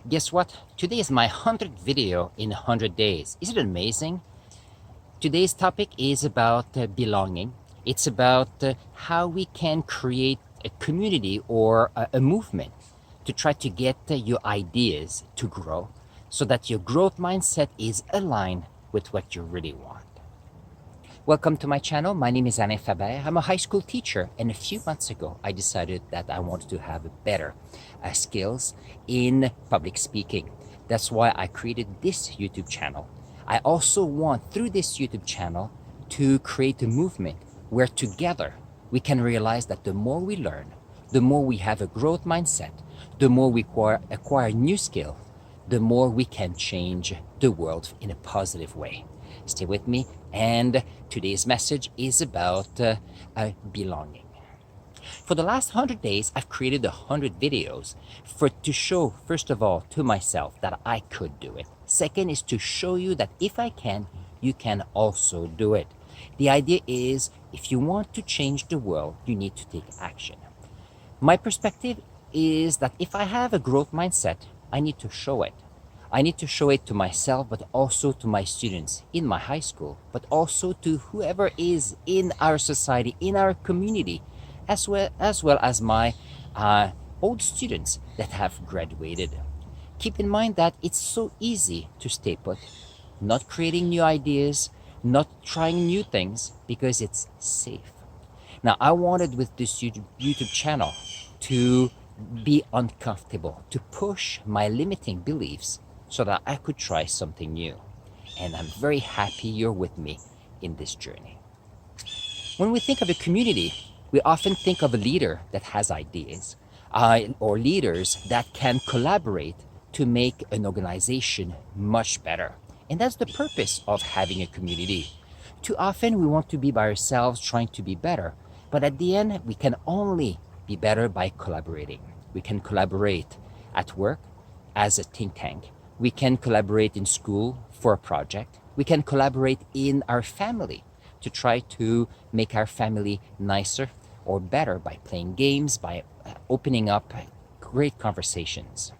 Guess what? Today is my 100th video in 100 days. Isn't it amazing? Today's topic is about belonging. It's about how we can create a community or a movement to try to get your ideas to grow so that your growth mindset is aligned with what you really want. Welcome to my channel. My name is Alain Faber. I'm a high school teacher, and a few months ago I decided that I wanted to have better skills in public speaking. That's why I created this YouTube channel. I also want, through this YouTube channel, to create a movement where together we can realize that the more we learn, the more we have a growth mindset, the more we acquire new skills, the more we can change the world in a positive way. Stay with me, and today's message is about belonging. For the last 100 days, I've created 100 videos to show, first of all, to myself that I could do it. Second is to show you that if I can, you can also do it. The idea is, if you want to change the world, you need to take action. My perspective is that if I have a growth mindset, I need to show it. I need to show it to myself, but also to my students in my high school, but also to whoever is in our society, in our community, as well as my old students that have graduated. Keep in mind that it's so easy to stay put, not creating new ideas, not trying new things because it's safe. Now, I wanted with this YouTube channel to be uncomfortable, to push my limiting beliefs so that I could try something new. And I'm very happy you're with me in this journey. When we think of a community, we often think of a leader that has ideas or leaders that can collaborate to make an organization much better. And that's the purpose of having a community. Too often we want to be by ourselves trying to be better, but at the end we can only be better by collaborating. We can collaborate at work as a think tank. We can collaborate in school for a project. We can collaborate in our family to try to make our family nicer or better by playing games, by opening up great conversations.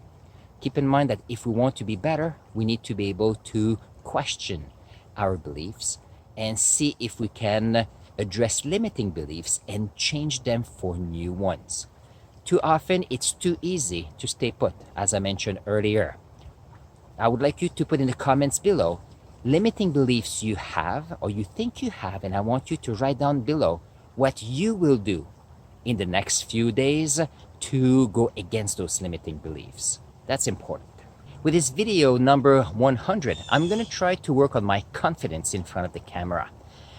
Keep in mind that if we want to be better, we need to be able to question our beliefs and see if we can address limiting beliefs and change them for new ones. Too often, it's too easy to stay put, as I mentioned earlier. I would like you to put in the comments below limiting beliefs you have or you think you have, and I want you to write down below what you will do in the next few days to go against those limiting beliefs. That's important. With this video number 100, I'm going to try to work on my confidence in front of the camera.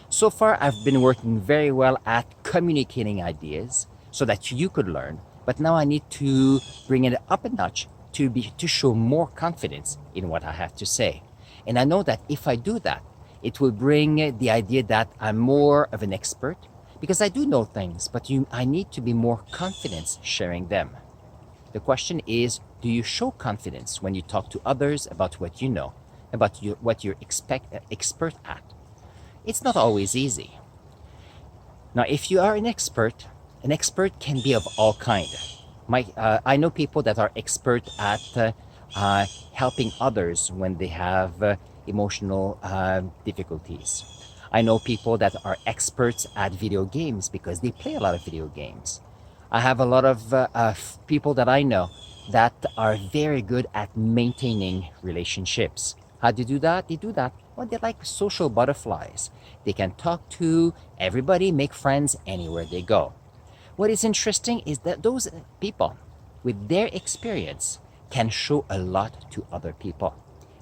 So far, I've been working very well at communicating ideas so that you could learn, but now I need to bring it up a notch to show more confidence in what I have to say. And I know that if I do that, it will bring the idea that I'm more of an expert, because I do know things, but I need to be more confident sharing them. The question is, do you show confidence when you talk to others about what you know, about what you're expert at? It's not always easy. Now, if you are an expert can be of all kinds. I know people that are expert at helping others when they have emotional difficulties. I know people that are experts at video games because they play a lot of video games. I have a lot of people that I know that are very good at maintaining relationships. How do you do that? They do that. Well, they're like social butterflies. They can talk to everybody, make friends anywhere they go. What is interesting is that those people with their experience can show a lot to other people.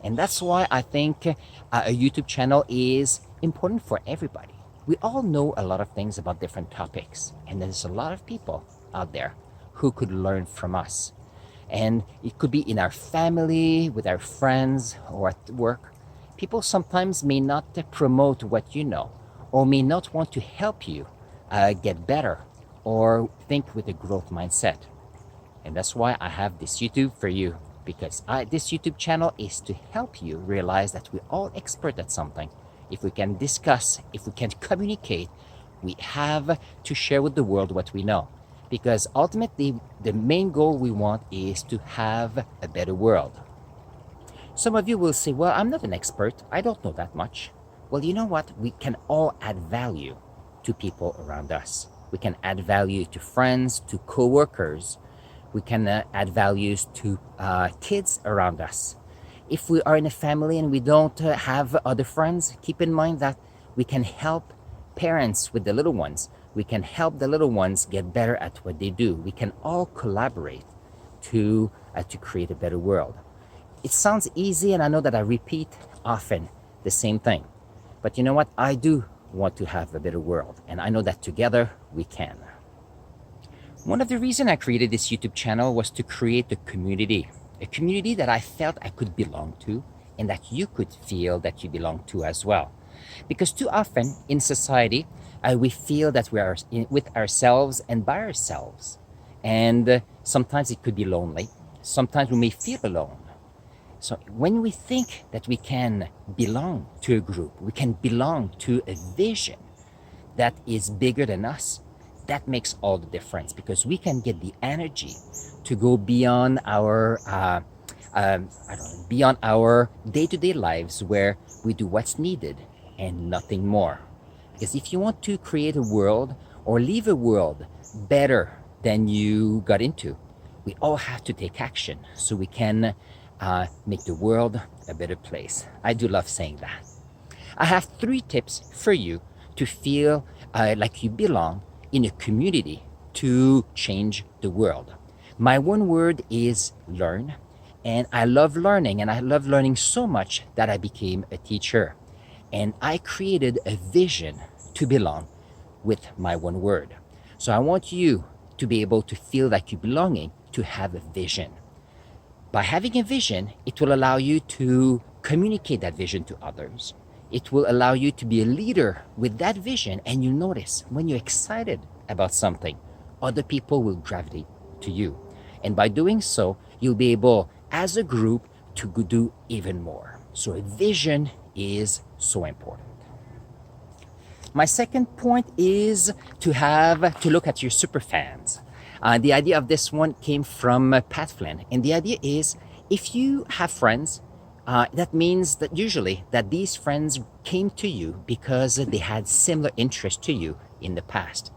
And that's why I think a YouTube channel is important for everybody. We all know a lot of things about different topics, and there's a lot of people out there who could learn from us. And it could be in our family, with our friends, or at work. People sometimes may not promote what you know, or may not want to help you get better or think with a growth mindset. And that's why I have this YouTube for you, because this YouTube channel is to help you realize that we're all expert at something. If we can discuss, if we can communicate, we have to share with the world what we know. because ultimately the main goal we want is to have a better world. Some of you will say, well, I'm not an expert. I don't know that much. Well, you know what? We can all add value to people around us. We can add value to friends, to coworkers. We can add values to kids around us. If we are in a family and we don't have other friends, keep in mind that we can help parents with the little ones. We can help the little ones get better at what they do. We can all collaborate to create a better world. It sounds easy, and I know that I repeat often the same thing. But you know what? I do want to have a better world, and I know that together we can. One of the reasons I created this YouTube channel was to create a community that I felt I could belong to, and that you could feel that you belong to as well. Because too often in society, we feel that we are with ourselves and by ourselves. And sometimes it could be lonely. Sometimes we may feel alone. So when we think that we can belong to a group, we can belong to a vision that is bigger than us, that makes all the difference, because we can get the energy to go beyond our beyond our day-to-day lives, where we do what's needed and nothing more. Because if you want to create a world or leave a world better than you got into, we all have to take action so we can make the world a better place. I do love saying that. I have 3 tips for you to feel like you belong in a community to change the world. My one word is learn. And I love learning, and I love learning so much that I became a teacher. And I created a vision to belong with my one word. So I want you to be able to feel like you're belonging, to have a vision. By having a vision, it will allow you to communicate that vision to others. It will allow you to be a leader with that vision, and you notice when you're excited about something, other people will gravitate to you. And by doing so, you'll be able, as a group, to do even more. So a vision is so important. My second point is to look at your super fans. The idea of this one came from Pat Flynn, and the idea is, if you have friends, that means that usually that these friends came to you because they had similar interests to you in the past.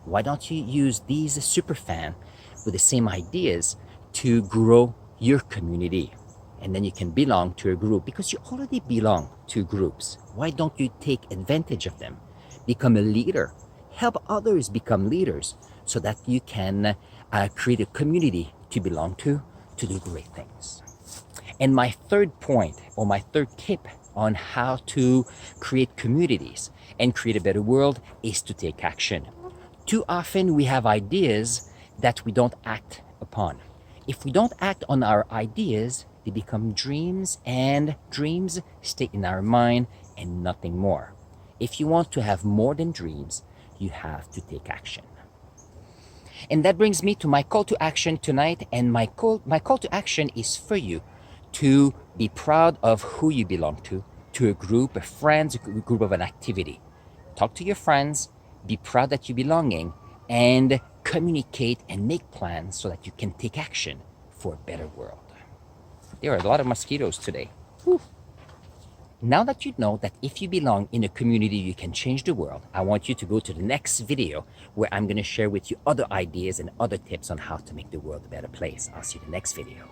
Why don't you use these super fans with the same ideas to grow your community? And then you can belong to a group, because you already belong to groups. Why don't you take advantage of them? Become a leader. Help others become leaders, so that you can create a community to belong to do great things. And my third point, or my third tip on how to create communities and create a better world, is to take action. Too often we have ideas that we don't act upon. If we don't act on our ideas, they become dreams, and dreams stay in our mind and nothing more. If you want to have more than dreams, you have to take action. And that brings me to my call to action tonight. And my call to action is for you to be proud of who you belong to a group of friends, a group of an activity. Talk to your friends, be proud that you're belonging, and communicate and make plans so that you can take action for a better world. There are a lot of mosquitoes today. Whew. Now that you know that if you belong in a community, you can change the world, I want you to go to the next video, where I'm going to share with you other ideas and other tips on how to make the world a better place. I'll see you in the next video.